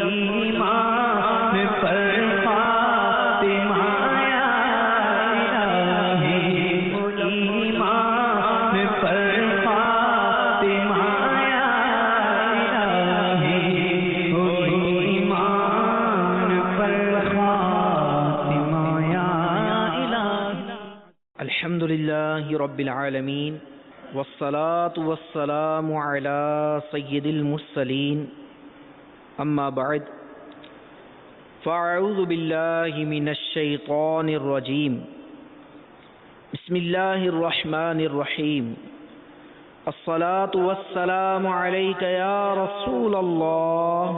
ایمان پر خاتمہ یا الہی، ایمان پر خاتمہ یا الہی، ایمان پر خاتمہ یا الہی۔ الحمدللہ رب العالمین، والصلاة والسلام على سید المرسلین، اما بعد فاعوذ باللہ من الشیطان الرجیم، بسم اللہ الرحمن الرحیم، الصلاة والسلام علیک یا رسول اللہ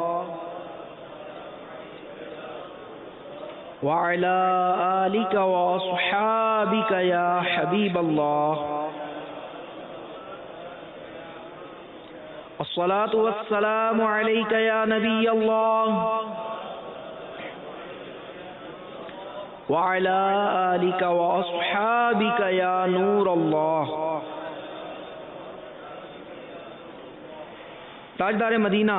وعلى آلك وأصحابك يا حبيب الله، الصلاة والسلام عليك يا نبي الله وعلى آلك وأصحابك يا نور الله۔ تاجدار مدینہ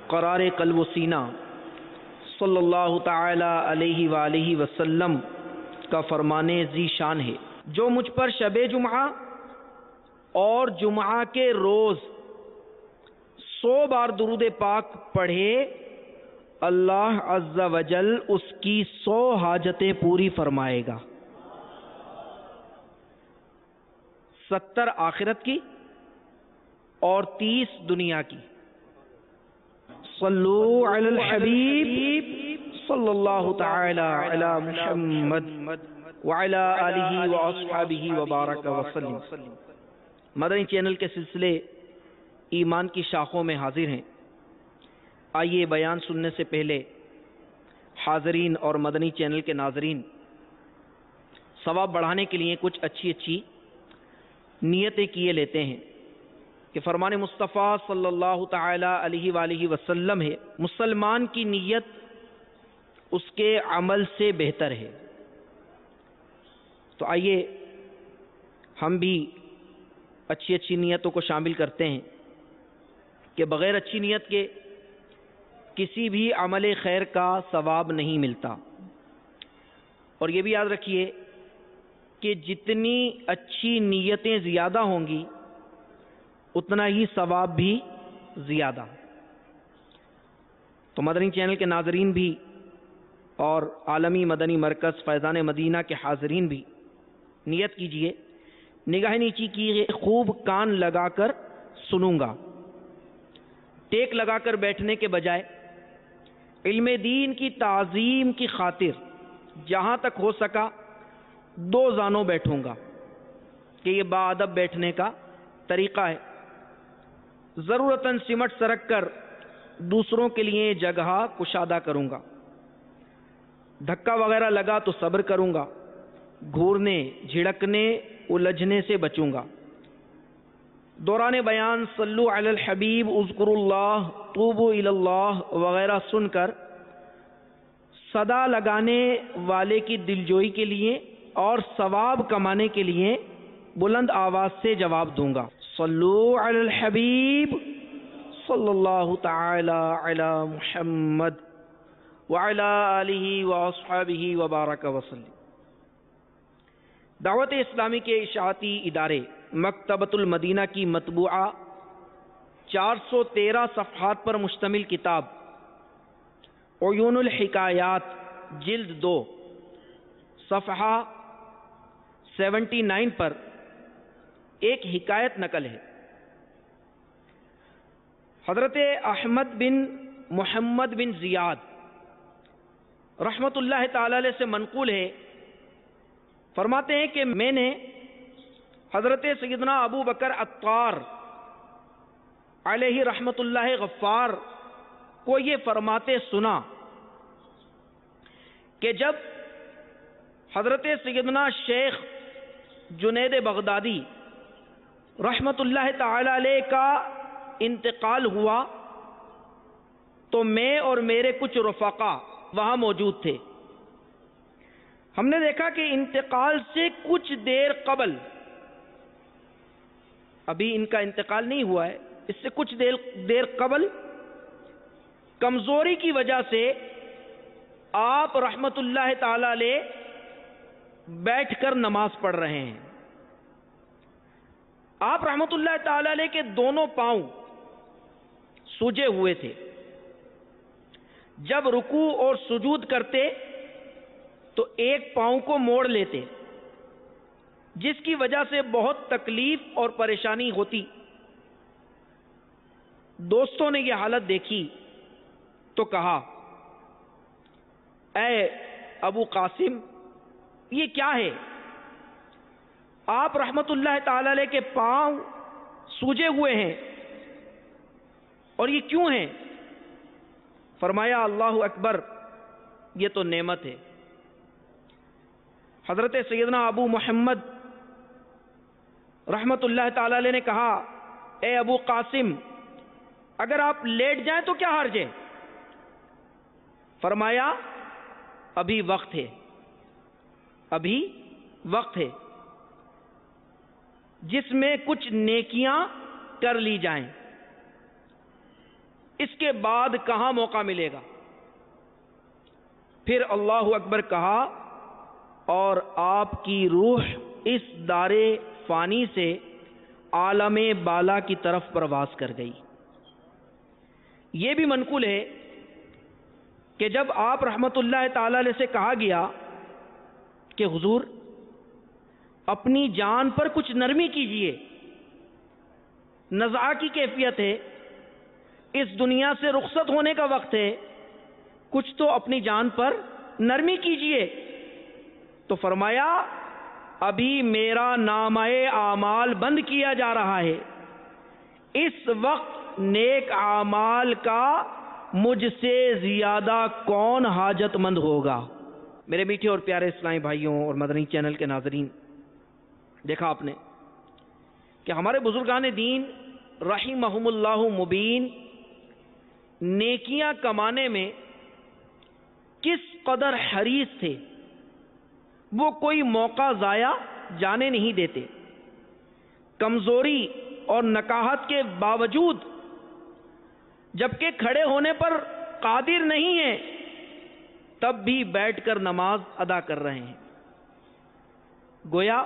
قرار قلب و سینہ صلی اللہ تعالی علیہ وآلہ وسلم کا فرمان ذی شان ہے، جو مجھ پر شب جمعہ اور جمعہ کے روز 100 بار درود پاک پڑھے، اللہ عز و جل اس کی 100 حاجتیں پوری فرمائے گا، 70 آخرت کی اور 30 دنیا کی۔ صلو علی الحبیب صلی اللہ تعالی علی محمد وعلی آلہ واصحابہ وبارک وسلم۔ مدنی چینل کے سلسلے ایمان کی شاخوں میں حاضر ہیں۔ آئیے بیان سننے سے پہلے حاضرین اور مدنی چینل کے ناظرین ثواب بڑھانے کے لیے کچھ اچھی نیتیں کیے لیتے ہیں کہ فرمان مصطفیٰ صلی اللہ تعالی علیہ وآلہ وسلم ہے، مسلمان کی نیت اس کے عمل سے بہتر ہے۔ تو آئیے ہم بھی اچھی نیتوں کو شامل کرتے ہیں کہ بغیر اچھی نیت کے کسی بھی عمل خیر کا ثواب نہیں ملتا۔ اور یہ بھی یاد رکھیے کہ جتنی اچھی نیتیں زیادہ ہوں گی اتنا ہی ثواب بھی زیادہ۔ تو مدنی چینل کے ناظرین بھی اور عالمی مدنی مرکز فیضان مدینہ کے حاضرین بھی نیت کیجئے، نگاہ نیچی کیجئے، خوب کان لگا کر سنوں گا، ٹیک لگا کر بیٹھنے کے بجائے علم دین کی تعظیم کی خاطر جہاں تک ہو سکا 2 زانوں بیٹھوں گا کہ یہ باادب بیٹھنے کا طریقہ ہے۔ ضرورتاً سمٹ سرک کر دوسروں کے لیے جگہ کشادہ کروں گا، دھکا وغیرہ لگا تو صبر کروں گا، گھورنے جھڑکنے الجھنے سے بچوں گا۔ دوران بیان صلو علی الحبیب، اذکر اللہ، توبوا الی اللہ وغیرہ سن کر صدا لگانے والے کی دلجوئی کے لیے اور ثواب کمانے کے لیے بلند آواز سے جواب دوں گا۔ صلو علی الحبیب صلی اللہ تعالی علی محمد وعلی آلہ واصحابہ وبارک وسلم۔ دعوت اسلامی کے اشاعتی ادارے مکتبۃ المدینہ کی مطبوعہ 413 صفحات پر مشتمل کتاب عیون الحکایات جلد 2 صفحہ 79 پر ایک حکایت نقل ہے۔ حضرت احمد بن محمد بن زیاد رحمت اللہ تعالی علیہ سے منقول ہے، فرماتے ہیں کہ میں نے حضرت سیدنا ابو بکر عطار علیہ رحمت اللہ غفار کو یہ فرماتے سنا کہ جب حضرت سیدنا شیخ جنید بغدادی رحمت اللہ تعالی علیہ کا انتقال ہوا تو میں اور میرے کچھ رفقا وہاں موجود تھے۔ ہم نے دیکھا کہ انتقال سے کچھ دیر قبل، ابھی ان کا انتقال نہیں ہوا ہے، اس سے کچھ دیر قبل کمزوری کی وجہ سے آپ رحمت اللہ تعالی علیہ بیٹھ کر نماز پڑھ رہے ہیں. آپ رحمت اللہ تعالی علیہ کے دونوں پاؤں سجے ہوئے تھے. جب رکوع اور سجود کرتے تو ایک پاؤں کو موڑ لیتے، جس کی وجہ سے بہت تکلیف اور پریشانی ہوتی. دوستوں نے یہ حالت دیکھی تو کہا، اے ابو قاسم، یہ کیا ہے؟ آپ رحمت اللہ تعالی علیہ کے پاؤں سوجے ہوئے ہیں اور یہ کیوں ہیں؟ فرمایا، اللہ اکبر، یہ تو نعمت ہے. حضرت سیدنا ابو محمد رحمت اللہ تعالی علیہ نے کہا، اے ابو قاسم، اگر آپ لیٹ جائیں تو کیا حرج ہے؟ فرمایا، ابھی وقت ہے، ابھی وقت ہے جس میں کچھ نیکیاں کر لی جائیں، اس کے بعد کہاں موقع ملے گا؟ پھر اللہ اکبر کہا اور آپ کی روح اس دار فانی سے عالم بالا کی طرف پرواز کر گئی. یہ بھی منقول ہے کہ جب آپ رحمت اللہ تعالی علیہ سے کہا گیا کہ حضور اپنی جان پر کچھ نرمی کیجئے، نزع کی کیفیت ہے، اس دنیا سے رخصت ہونے کا وقت ہے، کچھ تو اپنی جان پر نرمی کیجئے، تو فرمایا، ابھی میرا نامہ اعمال بند کیا جا رہا ہے، اس وقت نیک اعمال کا مجھ سے زیادہ کون حاجت مند ہوگا؟ میرے میٹھے اور پیارے اسلامی بھائیوں اور مدنی چینل کے ناظرین، دیکھا آپ نے کہ ہمارے بزرگان دین رحمہم اللہ مبین نیکیاں کمانے میں کس قدر حریص تھے. وہ کوئی موقع ضائع جانے نہیں دیتے. کمزوری اور نکاہت کے باوجود جبکہ کھڑے ہونے پر قادر نہیں ہیں، تب بھی بیٹھ کر نماز ادا کر رہے ہیں. گویا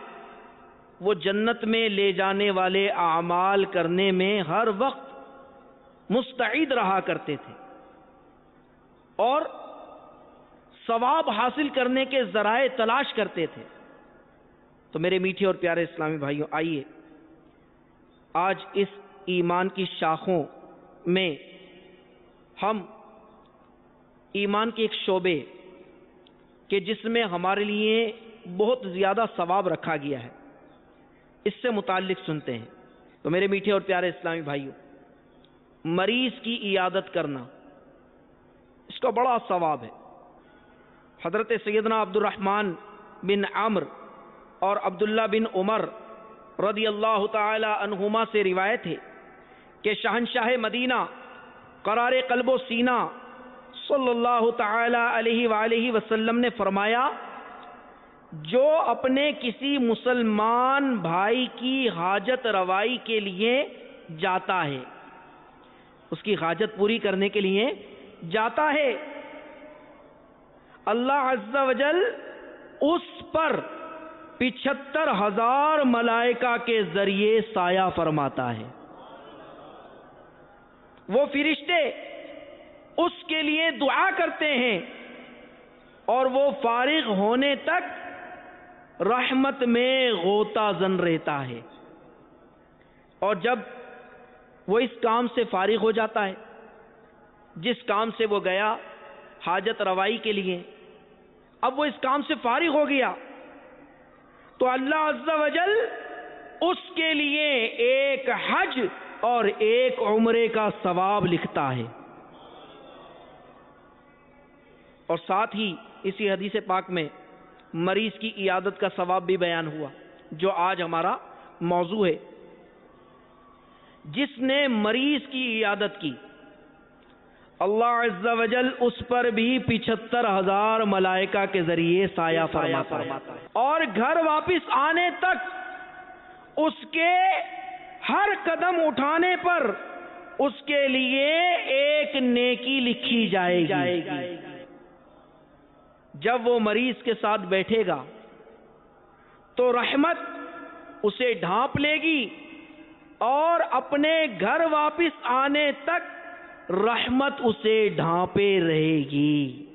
وہ جنت میں لے جانے والے اعمال کرنے میں ہر وقت مستعد رہا کرتے تھے اور ثواب حاصل کرنے کے ذرائع تلاش کرتے تھے. تو میرے میٹھے اور پیارے اسلامی بھائیوں، آئیے آج اس ایمان کی شاخوں میں ہم ایمان کے ایک شعبے کہ جس میں ہمارے لیے بہت زیادہ ثواب رکھا گیا ہے، اس سے متعلق سنتے ہیں. تو میرے میٹھے اور پیارے اسلامی بھائیوں، مریض کی عیادت کرنا، اس کا بڑا ثواب ہے. حضرت سیدنا عبد الرحمن بن عمرو اور عبداللہ بن عمر رضی اللہ تعالی عنہما سے روایت ہے کہ شہنشاہ مدینہ قرار قلب و سینہ صلی اللہ تعالی علیہ وآلہ وسلم نے فرمایا، جو اپنے کسی مسلمان بھائی کی حاجت روائی کے لیے جاتا ہے، اس کی حاجت پوری کرنے کے لیے جاتا ہے، اللہ عز و جل اس پر 75,000 ملائکہ کے ذریعے سایہ فرماتا ہے. وہ فرشتے اس کے لیے دعا کرتے ہیں اور وہ فارغ ہونے تک رحمت میں غوطہ زن رہتا ہے. اور جب وہ اس کام سے فارغ ہو جاتا ہے جس کام سے وہ گیا حاجت روائی کے لیے، اب وہ اس کام سے فارغ ہو گیا تو اللہ عز و جل اس کے لیے ایک حج اور ایک عمرے کا ثواب لکھتا ہے. اور ساتھ ہی اسی حدیث پاک میں مریض کی عیادت کا ثواب بھی بیان ہوا، جو آج ہمارا موضوع ہے. جس نے مریض کی عیادت کی، اللہ عز و جل اس پر بھی 75,000 ملائکہ کے ذریعے سایہ فرماتا ہے، اور گھر واپس آنے تک اس کے ہر قدم اٹھانے پر اس کے لیے ایک نیکی لکھی جائے گی۔ جب وہ مریض کے ساتھ بیٹھے گا تو رحمت اسے ڈھانپ لے گی اور اپنے گھر واپس آنے تک رحمت اسے ڈھانپے رہے گی۔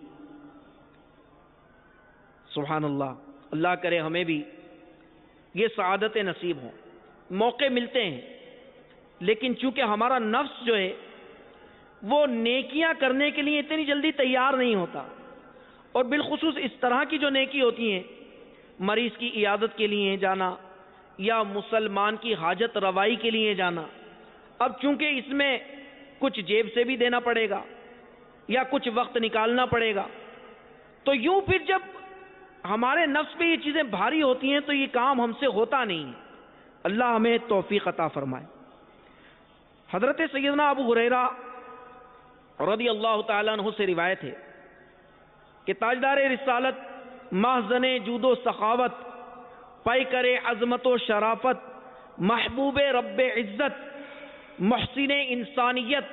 سبحان اللہ، اللہ کرے ہمیں بھی یہ سعادت نصیب ہوں۔ موقع ملتے ہیں لیکن چونکہ ہمارا نفس جو ہے وہ نیکیاں کرنے کے لیے اتنی جلدی تیار نہیں ہوتا، اور بالخصوص اس طرح کی جو نیکی ہوتی ہیں، مریض کی عیادت کے لیے جانا یا مسلمان کی حاجت روائی کے لیے جانا، اب چونکہ اس میں کچھ جیب سے بھی دینا پڑے گا یا کچھ وقت نکالنا پڑے گا، تو یوں پھر جب ہمارے نفس پہ یہ چیزیں بھاری ہوتی ہیں تو یہ کام ہم سے ہوتا نہیں۔ اللہ ہمیں توفیق عطا فرمائے۔ حضرت سیدنا ابو ہریرہ رضی اللہ تعالیٰ عنہ سے روایت ہے کہ تاجدار رسالت، محضن جود و سخاوت، پیکر عظمت و شرافت، محبوب رب عزت، محسن انسانیت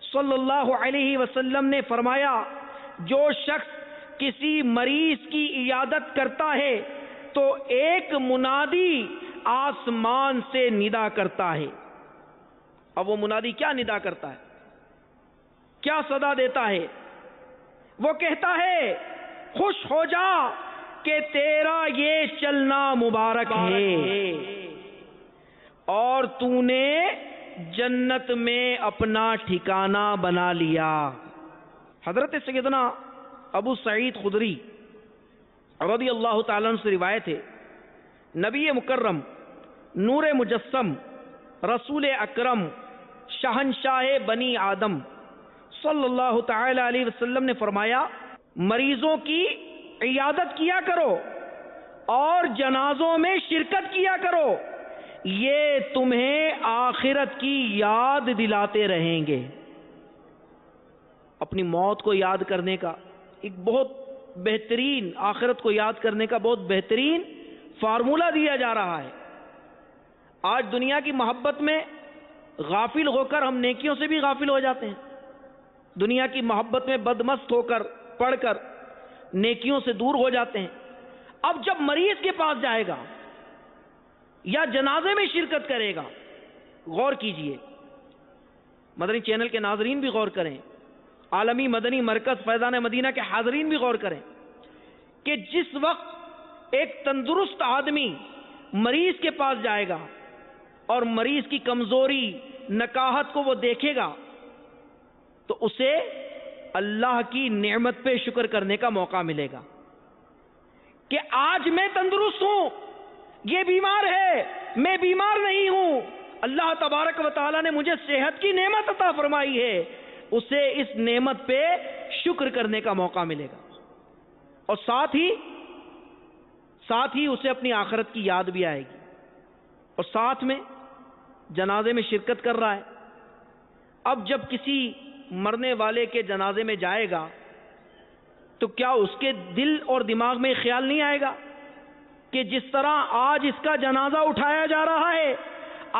صلی اللہ علیہ وسلم نے فرمایا، جو شخص کسی مریض کی عیادت کرتا ہے تو ایک منادی آسمان سے ندا کرتا ہے۔ اب وہ منادی کیا ندا کرتا ہے، کیا صدا دیتا ہے؟ وہ کہتا ہے، خوش ہو جا کہ تیرا یہ چلنا مبارک ہے اور تو نے جنت میں اپنا ٹھکانہ بنا لیا۔ حضرت سیدنا ابو سعید خدری رضی اللہ تعالیٰ عنہ سے روایت ہے، نبی مکرم، نور مجسم، رسول اکرم، شہنشاہ بنی آدم صلی اللہ تعالی علیہ وسلم نے فرمایا، مریضوں کی عیادت کیا کرو اور جنازوں میں شرکت کیا کرو، یہ تمہیں آخرت کی یاد دلاتے رہیں گے۔ اپنی موت کو یاد کرنے کا ایک بہت بہترین، آخرت کو یاد کرنے کا بہت بہترین فارمولہ دیا جا رہا ہے۔ آج دنیا کی محبت میں غافل ہو کر ہم نیکیوں سے بھی غافل ہو جاتے ہیں، دنیا کی محبت میں بدمست ہو کر پڑھ کر نیکیوں سے دور ہو جاتے ہیں۔ اب جب مریض کے پاس جائے گا یا جنازے میں شرکت کرے گا، غور کیجئے، مدنی چینل کے ناظرین بھی غور کریں، عالمی مدنی مرکز فیضان مدینہ کے حاضرین بھی غور کریں کہ جس وقت ایک تندرست آدمی مریض کے پاس جائے گا اور مریض کی کمزوری، نکاہت کو وہ دیکھے گا تو اسے اللہ کی نعمت پہ شکر کرنے کا موقع ملے گا کہ آج میں تندرست ہوں، یہ بیمار ہے، میں بیمار نہیں ہوں، اللہ تبارک و تعالیٰ نے مجھے صحت کی نعمت عطا فرمائی ہے، اسے اس نعمت پہ شکر کرنے کا موقع ملے گا، اور ساتھ ہی اسے اپنی آخرت کی یاد بھی آئے گی، اور ساتھ میں جنازے میں شرکت کر رہا ہے۔ اب جب کسی مرنے والے کے جنازے میں جائے گا تو کیا اس کے دل اور دماغ میں خیال نہیں آئے گا کہ جس طرح آج اس کا جنازہ اٹھایا جا رہا ہے،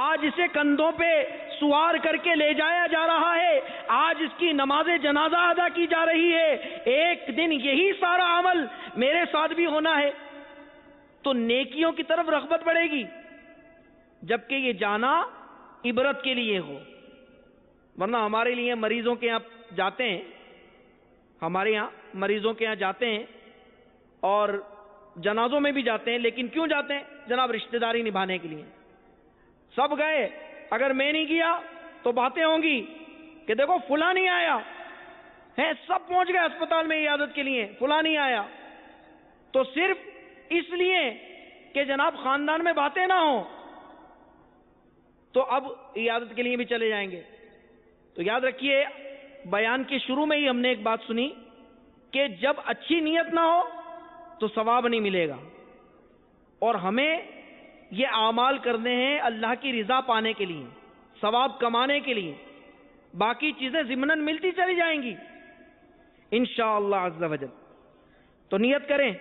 آج اسے کندھوں پہ سوار کر کے لے جایا جا رہا ہے، آج اس کی نماز جنازہ ادا کی جا رہی ہے، ایک دن یہی سارا عمل میرے ساتھ بھی ہونا ہے، تو نیکیوں کی طرف رغبت بڑھے گی، جبکہ یہ جانا عبرت کے لیے ہو۔ ورنہ ہمارے لیے مریضوں کے یہاں جاتے ہیں، ہمارے یہاں مریضوں کے یہاں جاتے ہیں اور جنازوں میں بھی جاتے ہیں، لیکن کیوں جاتے ہیں؟ جناب رشتہ داری نبھانے کے لیے۔ سب گئے، اگر میں نہیں گیا تو باتیں ہوں گی کہ دیکھو فلاں نہیں آیا ہے، سب پہنچ گئے اسپتال میں عیادت کے لیے، فلاں نہیں آیا، تو صرف اس لیے کہ جناب خاندان میں باتیں نہ ہوں تو اب عیادت کے لیے بھی چلے جائیں گے۔ تو یاد رکھیے، بیان کے شروع میں ہی ہم نے ایک بات سنی کہ جب اچھی نیت نہ ہو تو ثواب نہیں ملے گا، اور ہمیں یہ اعمال کرنے ہیں اللہ کی رضا پانے کے لیے، ثواب کمانے کے لیے، باقی چیزیں ضمناً ملتی چلی جائیں گی انشاءاللہ عز و جل۔ تو نیت کریں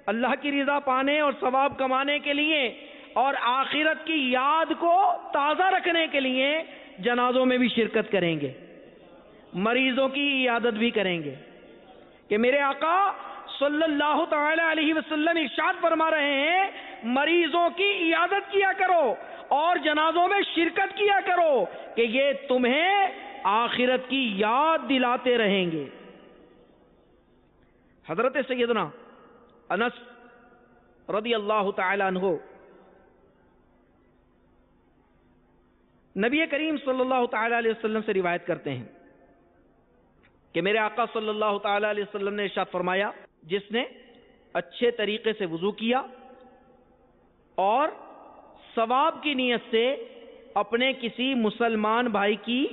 اللہ کی رضا پانے اور ثواب کمانے کے لیے، اور آخرت کی یاد کو تازہ رکھنے کے لیے جنازوں میں بھی شرکت کریں گے، مریضوں کی عیادت بھی کریں گے، کہ میرے آقا صلی اللہ تعالی علیہ وسلم ارشاد فرما رہے ہیں مریضوں کی عیادت کیا کرو اور جنازوں میں شرکت کیا کرو کہ یہ تمہیں آخرت کی یاد دلاتے رہیں گے۔ حضرت سیدنا انس رضی اللہ تعالی عنہ نبی کریم صلی اللہ تعالی علیہ وسلم سے روایت کرتے ہیں کہ میرے آقا صلی اللہ تعالی علیہ وسلم نے ارشاد فرمایا جس نے اچھے طریقے سے وضو کیا اور ثواب کی نیت سے اپنے کسی مسلمان بھائی کی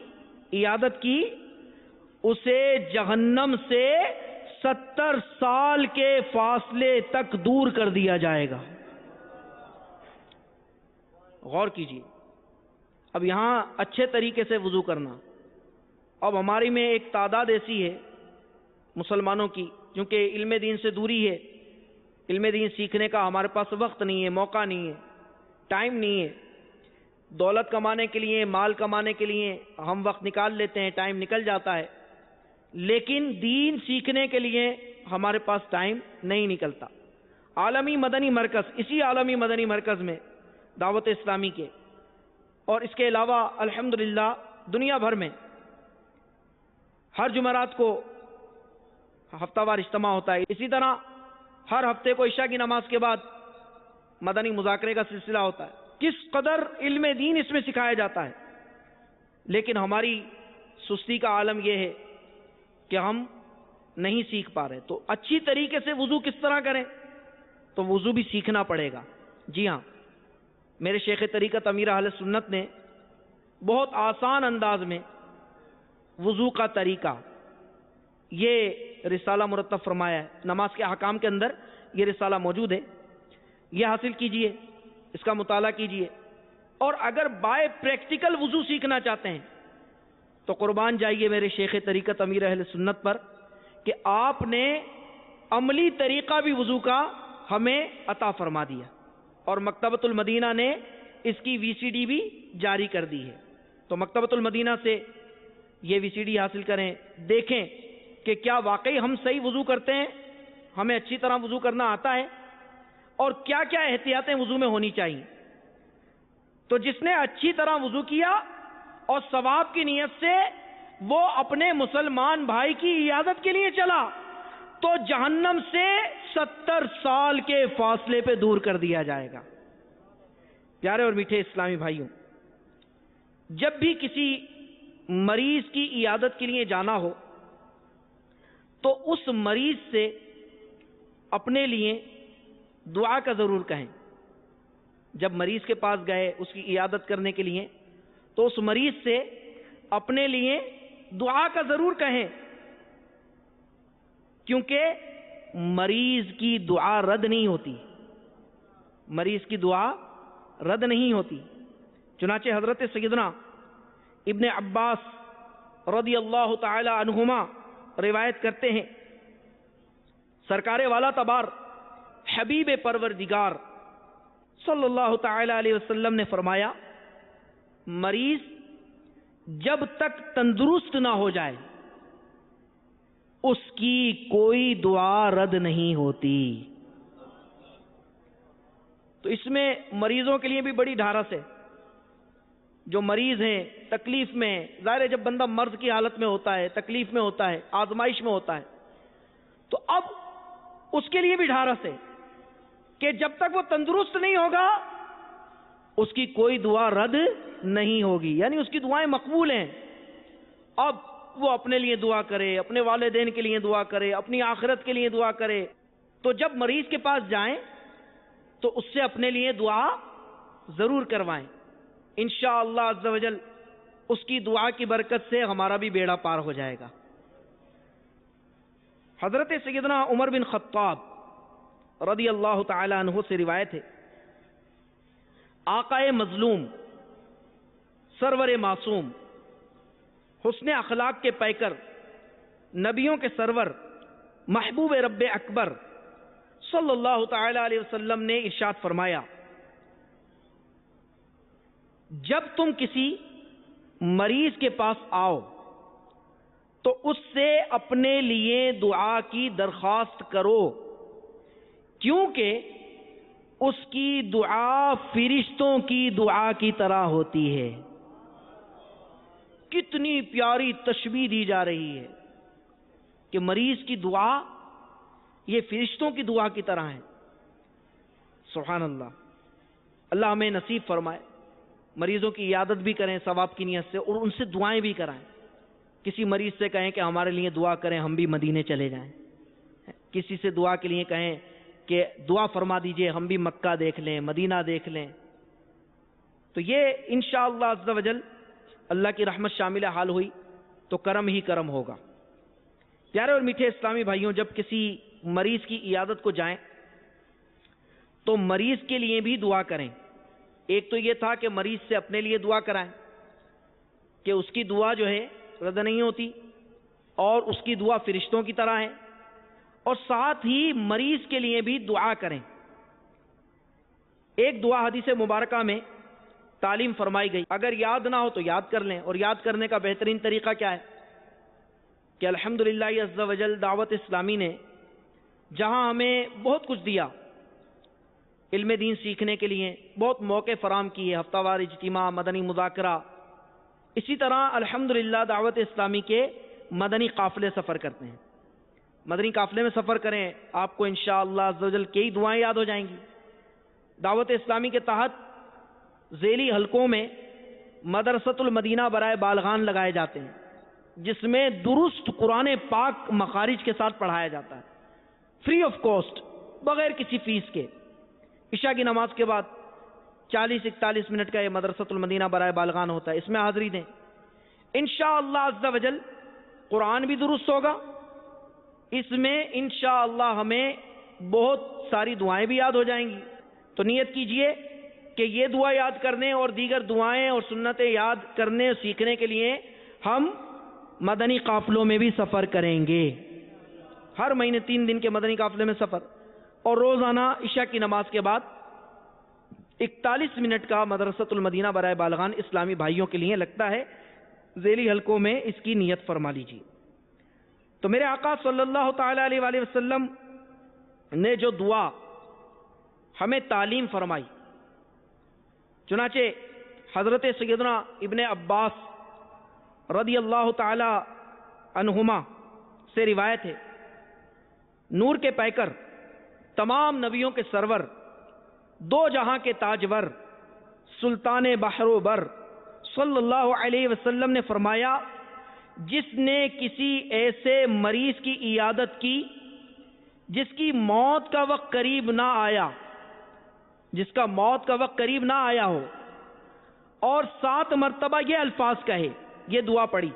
عیادت کی، اسے جہنم سے 70 سال کے فاصلے تک دور کر دیا جائے گا۔ غور کیجیے، اب یہاں اچھے طریقے سے وضو کرنا، اب ہماری میں ایک تعداد ایسی ہے مسلمانوں کی، کیونکہ علم دین سے دوری ہے، علم دین سیکھنے کا ہمارے پاس وقت نہیں ہے، موقع نہیں ہے، ٹائم نہیں ہے۔ دولت کمانے کے لیے، مال کمانے کے لیے ہم وقت نکال لیتے ہیں، ٹائم نکل جاتا ہے، لیکن دین سیکھنے کے لیے ہمارے پاس ٹائم نہیں نکلتا۔ عالمی مدنی مرکز، اسی عالمی مدنی مرکز میں دعوت اسلامی کے اور اس کے علاوہ الحمدللہ دنیا بھر میں ہر جمعرات کو ہفتہ وار اجتماع ہوتا ہے، اسی طرح ہر ہفتے کو عشاء کی نماز کے بعد مدنی مذاکرے کا سلسلہ ہوتا ہے۔ کس قدر علم دین اس میں سکھایا جاتا ہے، لیکن ہماری سستی کا عالم یہ ہے کہ ہم نہیں سیکھ پا رہے۔ تو اچھی طریقے سے وضو کس طرح کریں، تو وضو بھی سیکھنا پڑے گا۔ جی ہاں، میرے شیخ طریقت امیر اہل سنت نے بہت آسان انداز میں وضو کا طریقہ یہ رسالہ مرتب فرمایا ہے، نماز کے احکام کے اندر یہ رسالہ موجود ہے، یہ حاصل کیجئے، اس کا مطالعہ کیجئے، اور اگر بائے پریکٹیکل وضو سیکھنا چاہتے ہیں تو قربان جائیے میرے شیخ طریقت امیر اہل سنت پر کہ آپ نے عملی طریقہ بھی وضو کا ہمیں عطا فرما دیا، اور مکتبۃ المدینہ نے اس کی وی سی ڈی بھی جاری کر دی ہے۔ تو مکتبۃ المدینہ سے یہ وی سی ڈی حاصل کریں، دیکھیں کہ کیا واقعی ہم صحیح وضو کرتے ہیں، ہمیں اچھی طرح وضو کرنا آتا ہے، اور کیا کیا احتیاطیں وضو میں ہونی چاہیے۔ تو جس نے اچھی طرح وضو کیا اور ثواب کی نیت سے وہ اپنے مسلمان بھائی کی عیادت کے لیے چلا تو جہنم سے 70 سال کے فاصلے پہ دور کر دیا جائے گا۔ پیارے اور میٹھے اسلامی بھائیوں، جب بھی کسی مریض کی عیادت کے لیے جانا ہو تو اس مریض سے اپنے لیے دعا کا ضرور کہیں۔ جب مریض کے پاس گئے اس کی عیادت کرنے کے لیے تو اس مریض سے اپنے لیے دعا کا ضرور کہیں، کیونکہ مریض کی دعا رد نہیں ہوتی، مریض کی دعا رد نہیں ہوتی۔ چنانچہ حضرت سیدنا ابن عباس رضی اللہ تعالی عنہما روایت کرتے ہیں، سرکار والا تبار حبیب پروردگار صلی اللہ تعالی علیہ وسلم نے فرمایا، مریض جب تک تندرست نہ ہو جائے اس کی کوئی دعا رد نہیں ہوتی۔ تو اس میں مریضوں کے لیے بھی بڑی ڈھارس ہے، جو مریض ہیں، تکلیف میں، ظاہر ہے جب بندہ مرض کی حالت میں ہوتا ہے، تکلیف میں ہوتا ہے، آزمائش میں ہوتا ہے، تو اب اس کے لیے بھی ڈھارس ہے کہ جب تک وہ تندرست نہیں ہوگا اس کی کوئی دعا رد نہیں ہوگی، یعنی اس کی دعائیں مقبول ہیں۔ اب وہ اپنے لیے دعا کرے، اپنے والدین کے لیے دعا کرے، اپنی آخرت کے لیے دعا کرے، تو جب مریض کے پاس جائیں تو اس سے اپنے لیے دعا ضرور کروائیں، انشاءاللہ عز و جل اس کی دعا کی برکت سے ہمارا بھی بیڑا پار ہو جائے گا۔ حضرت سیدنا عمر بن خطاب رضی اللہ تعالی عنہ سے روایت ہے، آقا مظلوم، سرور معصوم، حسن اخلاق کے پیکر، نبیوں کے سرور، محبوب رب اکبر صلی اللہ تعالی علیہ وسلم نے ارشاد فرمایا، جب تم کسی مریض کے پاس آؤ تو اس سے اپنے لیے دعا کی درخواست کرو، کیونکہ اس کی دعا فرشتوں کی دعا کی طرح ہوتی ہے۔ کتنی پیاری تشبیہ دی جا رہی ہے کہ مریض کی دعا یہ فرشتوں کی دعا کی طرح ہے۔ سبحان اللہ، اللہ ہمیں نصیب فرمائے مریضوں کی عیادت بھی کریں ثواب کی نیت سے، اور ان سے دعائیں بھی کرائیں۔ کسی مریض سے کہیں کہ ہمارے لیے دعا کریں، ہم بھی مدینے چلے جائیں۔ کسی سے دعا کے لیے کہیں کہ دعا فرما دیجئے، ہم بھی مکہ دیکھ لیں، مدینہ دیکھ لیں۔ تو یہ انشاءاللہ عز و جل اللہ کی رحمت شامل حال ہوئی تو کرم ہی کرم ہوگا۔ پیارے اور میٹھے اسلامی بھائیوں، جب کسی مریض کی عیادت کو جائیں تو مریض کے لیے بھی دعا کریں۔ ایک تو یہ تھا کہ مریض سے اپنے لیے دعا کرائیں کہ اس کی دعا جو ہے رد نہیں ہوتی، اور اس کی دعا فرشتوں کی طرح ہے، اور ساتھ ہی مریض کے لیے بھی دعا کریں۔ ایک دعا حدیث مبارکہ میں تعلیم فرمائی گئی، اگر یاد نہ ہو تو یاد کر لیں، اور یاد کرنے کا بہترین طریقہ کیا ہے کہ الحمدللہ عز و جل دعوت اسلامی نے جہاں ہمیں بہت کچھ دیا علم دین سیکھنے کے لیے، بہت موقع فراہم کیے، ہفتہ وار اجتماع، مدنی مذاکرہ، اسی طرح الحمدللہ دعوت اسلامی کے مدنی قافلے سفر کرتے ہیں۔ مدنی قافلے میں سفر کریں، آپ کو انشاءاللہ عز و جل کئی دعائیں یاد ہو جائیں گی۔ دعوت اسلامی کے تحت ذیلی حلقوں میں مدرسۃ المدینہ برائے بالغان لگائے جاتے ہیں، جس میں درست قرآن پاک مخارج کے ساتھ پڑھایا جاتا ہے، فری آف کاسٹ، بغیر کسی فیس کے۔ عشاء کی نماز کے بعد 40-41 منٹ کا یہ مدرسۃ المدینہ برائے بالغان ہوتا ہے، اس میں حاضری دیں۔ انشاءاللہ عز و جل قرآن بھی درست ہوگا، اس میں انشاءاللہ ہمیں بہت ساری دعائیں بھی یاد ہو جائیں گی۔ تو نیت کیجئے کہ یہ دعا یاد کرنے اور دیگر دعائیں اور سنتیں یاد کرنے اور سیکھنے کے لیے ہم مدنی قافلوں میں بھی سفر کریں گے۔ ہر مہینے 3 دن کے مدنی قافلے میں سفر، اور روزانہ عشاء کی نماز کے بعد 41 منٹ کا مدرسۃ المدینہ برائے بالغان اسلامی بھائیوں کے لیے لگتا ہے۔ ذیلی حلقوں میں اس کی نیت فرما لیجیے۔ تو میرے آقا صلی اللہ تعالی علیہ وآلہ وسلم نے جو دعا ہمیں تعلیم فرمائی، چنانچہ حضرت سیدنا ابن عباس رضی اللہ تعالی عنہما سے روایت ہے، نور کے پیکر، تمام نبیوں کے سرور، 2 جہاں کے تاجور، سلطان بحر و بر صلی اللہ علیہ وسلم نے فرمایا، جس نے کسی ایسے مریض کی عیادت کی جس کی موت کا وقت قریب نہ آیا، جس کا موت کا وقت قریب نہ آیا ہو، اور 7 مرتبہ یہ الفاظ کہے، یہ دعا پڑھی،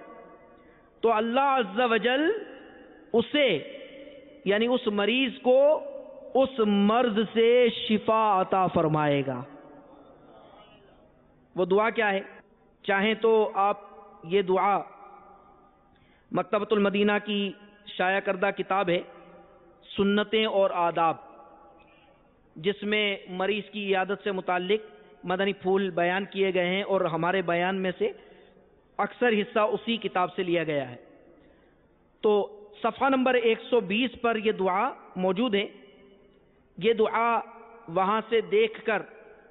تو اللہ عز و جل اسے یعنی اس مریض کو اس مرض سے شفا عطا فرمائے گا۔ وہ دعا کیا ہے؟ چاہیں تو آپ یہ دعا مکتبۃ المدینہ کی شائع کردہ کتاب ہے سنتیں اور آداب، جس میں مریض کی عیادت سے متعلق مدنی پھول بیان کیے گئے ہیں، اور ہمارے بیان میں سے اکثر حصہ اسی کتاب سے لیا گیا ہے۔ تو صفحہ نمبر 120 پر یہ دعا موجود ہے، یہ دعا وہاں سے دیکھ کر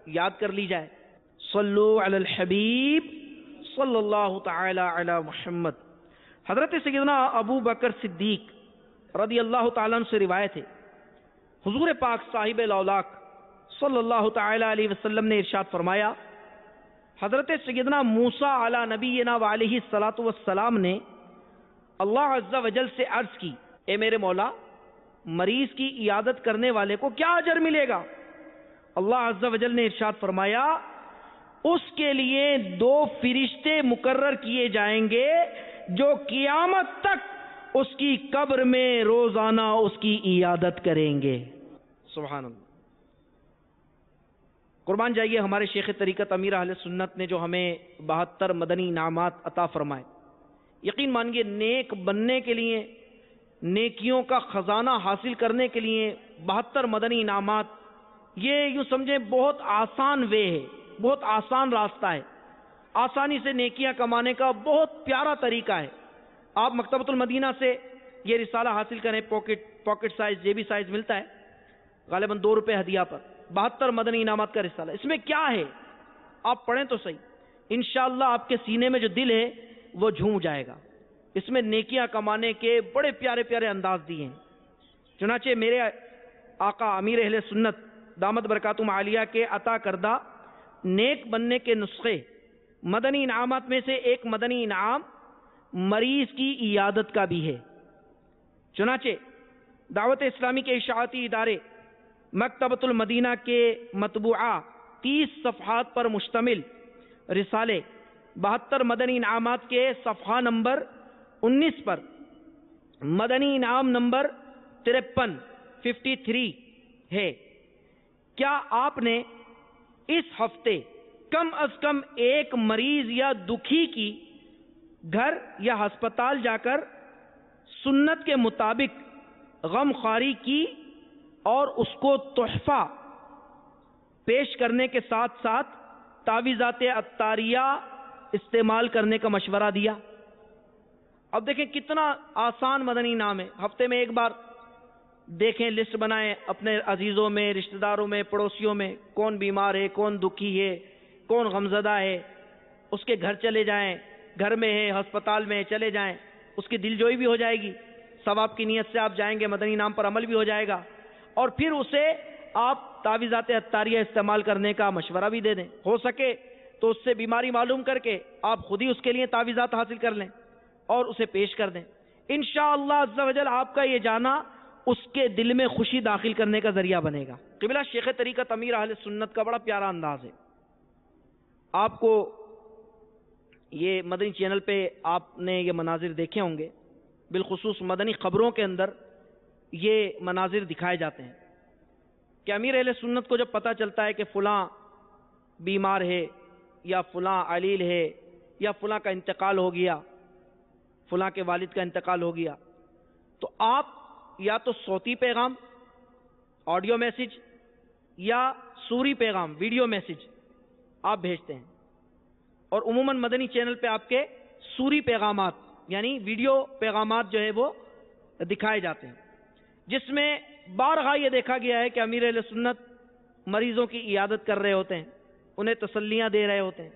یاد کر لی جائے۔ صلو علی الحبیب صلی اللہ تعالی علی محمد۔ حضرت سیدنا ابو بکر صدیق رضی اللہ تعالیٰ عنہ سے روایت ہے، حضور پاک صاحب الاولاق صلی اللہ تعالی علیہ وسلم نے ارشاد فرمایا، حضرت سیدنا موسیٰ علی نبینا وعلیہ الصلاۃ والسلام نے اللہ عز و جل سے عرض کی، اے میرے مولا، مریض کی عیادت کرنے والے کو کیا اجر ملے گا؟ اللہ عز و جل نے ارشاد فرمایا، اس کے لیے 2 فرشتے مقرر کیے جائیں گے جو قیامت تک اس کی قبر میں روزانہ اس کی عیادت کریں گے۔ سبحان اللہ۔ قربان جائیے ہمارے شیخ طریقت امیر اہل سنت نے جو ہمیں 72 مدنی انعامات عطا فرمائے، یقین مانیے نیک بننے کے لیے، نیکیوں کا خزانہ حاصل کرنے کے لیے 72 مدنی انعامات، یہ یوں سمجھیں بہت آسان وے ہے، بہت آسان راستہ ہے۔ آسانی سے نیکیاں کمانے کا بہت پیارا طریقہ ہے. آپ مکتبۃ المدینہ سے یہ رسالہ حاصل کریں، پاکٹ سائز، جیبی سائز ملتا ہے، غالباً 2 روپے ہدیہ پر. 72 مدنی انعامات کا رسالہ. اس میں کیا ہے آپ پڑھیں تو صحیح، انشاءاللہ آپ کے سینے میں جو دل ہے وہ جھوم جائے گا. اس میں نیکیاں کمانے کے بڑے پیارے پیارے انداز دیے ہیں. چنانچہ میرے آقا امیر اہل سنت دامت برکاتہم عالیہ کے عطا کردہ نیک بننے کے نسخے مدنی انعامات میں سے ایک مدنی انعام مریض کی عیادت کا بھی ہے. چنانچہ دعوت اسلامی کے اشاعتی ادارے مکتبۃ المدینہ کے مطبوعہ 30 صفحات پر مشتمل رسالے 72 مدنی انعامات کے صفحہ نمبر 19 پر مدنی انعام نمبر 53 ہے. کیا آپ نے اس ہفتے کم از کم ایک مریض یا دکھی کی گھر یا ہسپتال جا کر سنت کے مطابق غم خواری کی اور اس کو تحفہ پیش کرنے کے ساتھ ساتھ تعویذات عطاریہ استعمال کرنے کا مشورہ دیا؟ اب دیکھیں کتنا آسان مدنی نام ہے. ہفتے میں ایک بار دیکھیں، لسٹ بنائیں اپنے عزیزوں میں، رشتہ داروں میں، پڑوسیوں میں، کون بیمار ہے، کون دکھی ہے، کون غمزدہ ہے، اس کے گھر چلے جائیں، گھر میں ہے، ہسپتال میں چلے جائیں، اس کی دل جوئی بھی ہو جائے گی، ثواب کی نیت سے آپ جائیں گے، مدنی نام پر عمل بھی ہو جائے گا، اور پھر اسے آپ تعویذات عطاریہ استعمال کرنے کا مشورہ بھی دے دیں. ہو سکے تو اس سے بیماری معلوم کر کے آپ خود ہی اس کے لیے تعویذات حاصل کر لیں اور اسے پیش کر دیں. انشاءاللہ عز و جل آپ کا یہ جانا اس کے دل میں خوشی داخل کرنے کا ذریعہ بنے گا. قبلہ شیخ طریقت امیر اہل سنت کا بڑا پیارا انداز ہے. آپ کو یہ مدنی چینل پہ آپ نے یہ مناظر دیکھے ہوں گے، بالخصوص مدنی خبروں کے اندر یہ مناظر دکھائے جاتے ہیں کہ امیر اہل سنت کو جب پتہ چلتا ہے کہ فلاں بیمار ہے یا فلاں علیل ہے یا فلاں کا انتقال ہو گیا، فلاں کے والد کا انتقال ہو گیا، تو آپ یا تو صوتی پیغام، آڈیو میسج، یا صوری پیغام، ویڈیو میسج آپ بھیجتے ہیں. اور عموماً مدنی چینل پہ آپ کے صوری پیغامات یعنی ویڈیو پیغامات جو ہے وہ دکھائے جاتے ہیں، جس میں بارہا یہ دیکھا گیا ہے کہ امیر اہل سنت مریضوں کی عیادت کر رہے ہوتے ہیں، انہیں تسلیاں دے رہے ہوتے ہیں.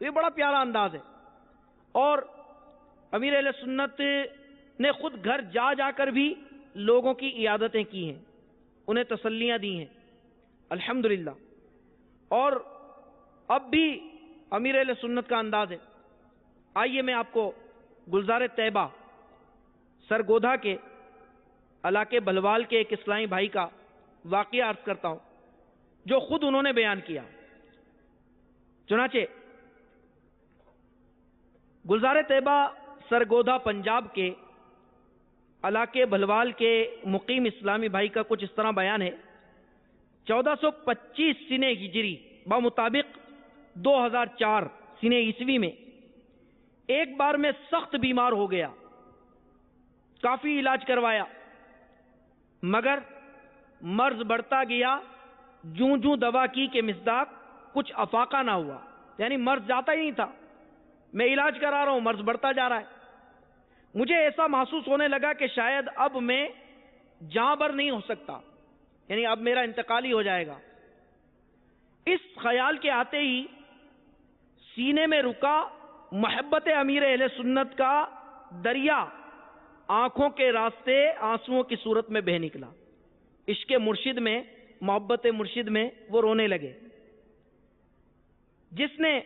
تو یہ بڑا پیارا انداز ہے. اور امیر اہل سنت نے خود گھر جا جا کر بھی لوگوں کی عیادتیں کی ہیں، انہیں تسلیاں دی ہیں، الحمدللہ. اور اب بھی امیر اہل سنت کا انداز ہے. آئیے میں آپ کو گلزار طیبہ سرگودھا کے علاقے بلوال کے ایک اسلامی بھائی کا واقعہ عرض کرتا ہوں جو خود انہوں نے بیان کیا. چنانچہ گلزار طیبہ سرگودھا پنجاب کے علاقے بھلوال کے مقیم اسلامی بھائی کا کچھ اس طرح بیان ہے. 1425 سنہ ہجری بمطابق 2004 سنہ عیسوی میں ایک بار میں سخت بیمار ہو گیا. کافی علاج کروایا مگر مرض بڑھتا گیا. جوں جوں دوا کی کہ مصداق کچھ افاقہ نہ ہوا، یعنی مرض جاتا ہی نہیں تھا. میں علاج کرا رہا ہوں، مرض بڑھتا جا رہا ہے. مجھے ایسا محسوس ہونے لگا کہ شاید اب میں جاں بر نہیں ہو سکتا، یعنی اب میرا انتقال ہی ہو جائے گا. اس خیال کے آتے ہی سینے میں رکا محبت امیر اہل سنت کا دریا آنکھوں کے راستے آنسوؤں کی صورت میں بہہ نکلا. عشق مرشد میں، محبت مرشد میں وہ رونے لگے. جس نے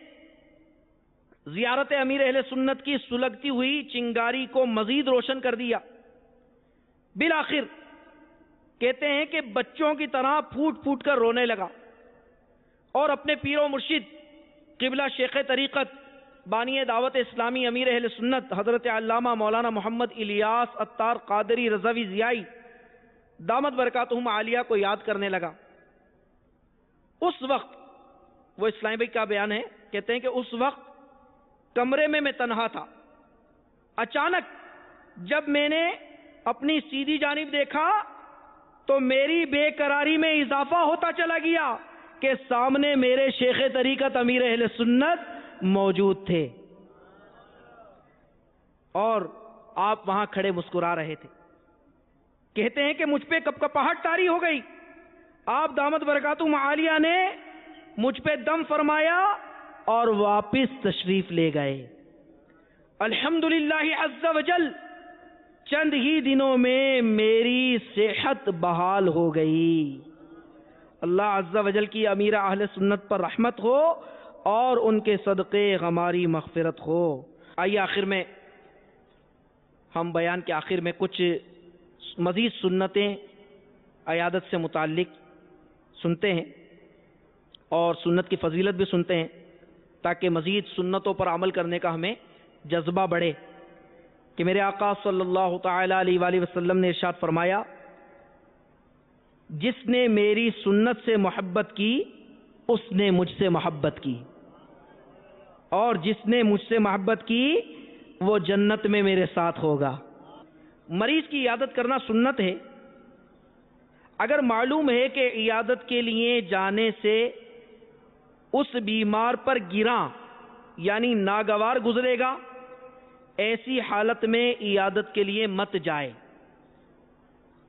زیارت امیر اہل سنت کی سلگتی ہوئی چنگاری کو مزید روشن کر دیا. بالآخر کہتے ہیں کہ بچوں کی طرح پھوٹ پھوٹ کر رونے لگا اور اپنے پیر و مرشد قبلہ شیخ طریقت بانی دعوت اسلامی امیر اہل سنت حضرت علامہ مولانا محمد الیاس عطار قادری رضوی ضیائی دامت برکاتہم عالیہ کو یاد کرنے لگا. اس وقت وہ اسلامی بھائی کا بیان ہے، کہتے ہیں کہ اس وقت کمرے میں تنہا تھا. اچانک جب میں نے اپنی سیدھی جانب دیکھا تو میری بے قراری میں اضافہ ہوتا چلا گیا کہ سامنے میرے شیخ طریقت امیر اہل سنت موجود تھے اور آپ وہاں کھڑے مسکرا رہے تھے. کہتے ہیں کہ مجھ پہ کپکپاہٹ طاری ہو گئی. آپ دامت برکاتہ عالیہ نے مجھ پہ دم فرمایا اور واپس تشریف لے گئے. الحمدللہ عز وجل چند ہی دنوں میں میری صحت بحال ہو گئی. اللہ عز وجل کی امیر اہل سنت پر رحمت ہو اور ان کے صدقے ہماری مغفرت ہو. آئیے آخر میں ہم بیان کے آخر میں کچھ مزید سنتیں عیادت سے متعلق سنتے ہیں اور سنت کی فضیلت بھی سنتے ہیں تاکہ مزید سنتوں پر عمل کرنے کا ہمیں جذبہ بڑھے کہ میرے آقا صلی اللہ تعالی علیہ وآلہ وسلم نے ارشاد فرمایا جس نے میری سنت سے محبت کی اس نے مجھ سے محبت کی اور جس نے مجھ سے محبت کی وہ جنت میں میرے ساتھ ہوگا. مریض کی عیادت کرنا سنت ہے. اگر معلوم ہے کہ عیادت کے لیے جانے سے اس بیمار پر گراں یعنی ناگوار گزرے گا ایسی حالت میں عیادت کے لیے مت جائے.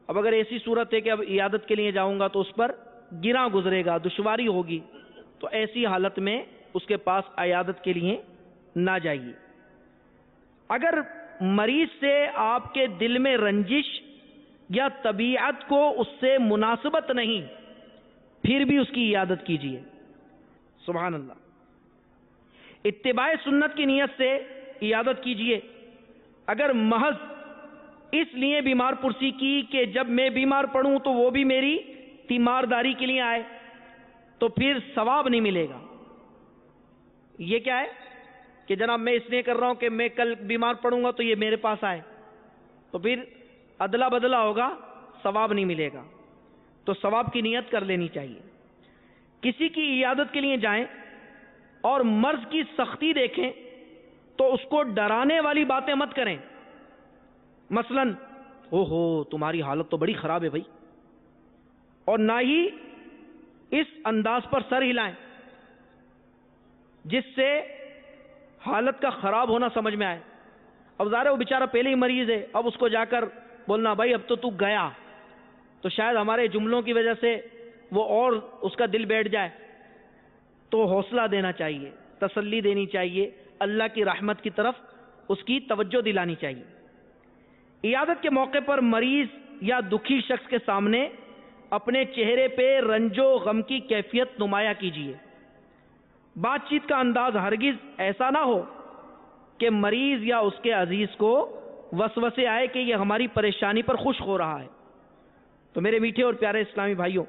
اب اگر ایسی صورت ہے کہ اب عیادت کے لیے جاؤں گا تو اس پر گراں گزرے گا دشواری ہوگی تو ایسی حالت میں اس کے پاس عیادت کے لیے نہ جائیے. اگر مریض سے آپ کے دل میں رنجش یا طبیعت کو اس سے مناسبت نہیں پھر بھی اس کی عیادت کیجیے. سبحان اللہ. اتباع سنت کی نیت سے عیادت کیجیے. اگر محض اس لیے بیمار پرسی کی کہ جب میں بیمار پڑوں تو وہ بھی میری تیمارداری کے لیے آئے تو پھر ثواب نہیں ملے گا. یہ کیا ہے کہ جناب میں اس لیے کر رہا ہوں کہ میں کل بیمار پڑوں گا تو یہ میرے پاس آئے تو پھر ادلا بدلا ہوگا ثواب نہیں ملے گا. تو ثواب کی نیت کر لینی چاہیے. کسی کی عیادت کے لیے جائیں اور مرض کی سختی دیکھیں تو اس کو ڈرانے والی باتیں مت کریں. مثلا او ہو تمہاری حالت تو بڑی خراب ہے بھائی, اور نہ ہی اس انداز پر سر ہلائیں جس سے حالت کا خراب ہونا سمجھ میں آئے. اب ظاہر ہے وہ بیچارہ پہلے ہی مریض ہے, اب اس کو جا کر بولنا بھائی اب تو گیا تو شاید ہمارے جملوں کی وجہ سے وہ اور اس کا دل بیٹھ جائے. تو حوصلہ دینا چاہیے, تسلی دینی چاہیے, اللہ کی رحمت کی طرف اس کی توجہ دلانی چاہیے. عیادت کے موقع پر مریض یا دکھی شخص کے سامنے اپنے چہرے پہ رنج و غم کی کیفیت نمایاں کیجیے. بات چیت کا انداز ہرگز ایسا نہ ہو کہ مریض یا اس کے عزیز کو وسوسے آئے کہ یہ ہماری پریشانی پر خوش ہو رہا ہے. تو میرے میٹھے اور پیارے اسلامی بھائیوں,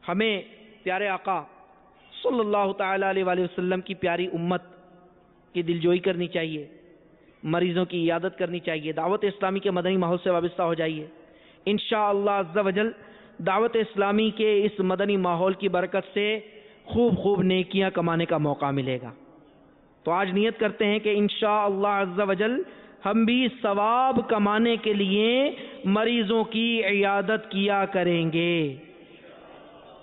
ہمیں پیارے آقا صلی اللہ تعالی علیہ وآلہ وسلم کی پیاری امت کی دلجوئی کرنی چاہیے, مریضوں کی عیادت کرنی چاہیے. دعوت اسلامی کے مدنی ماحول سے وابستہ ہو جائیے. انشاءاللہ عز وجل دعوت اسلامی کے اس مدنی ماحول کی برکت سے خوب نیکیاں کمانے کا موقع ملے گا. تو آج نیت کرتے ہیں کہ انشاءاللہ عز وجل ہم بھی ثواب کمانے کے لیے مریضوں کی عیادت کیا کریں گے.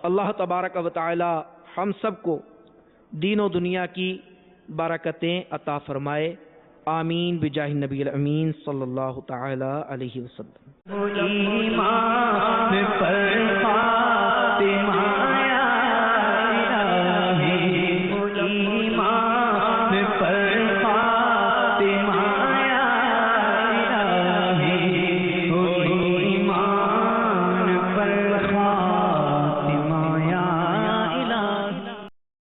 اللہ تبارک و تعالی ہم سب کو دین و دنیا کی برکتیں عطا فرمائے. آمین بجاہ النبی الامین صلی اللہ تعالی علیہ وسلم. ایمان پر فاطمہ یا الہی, ایمان پر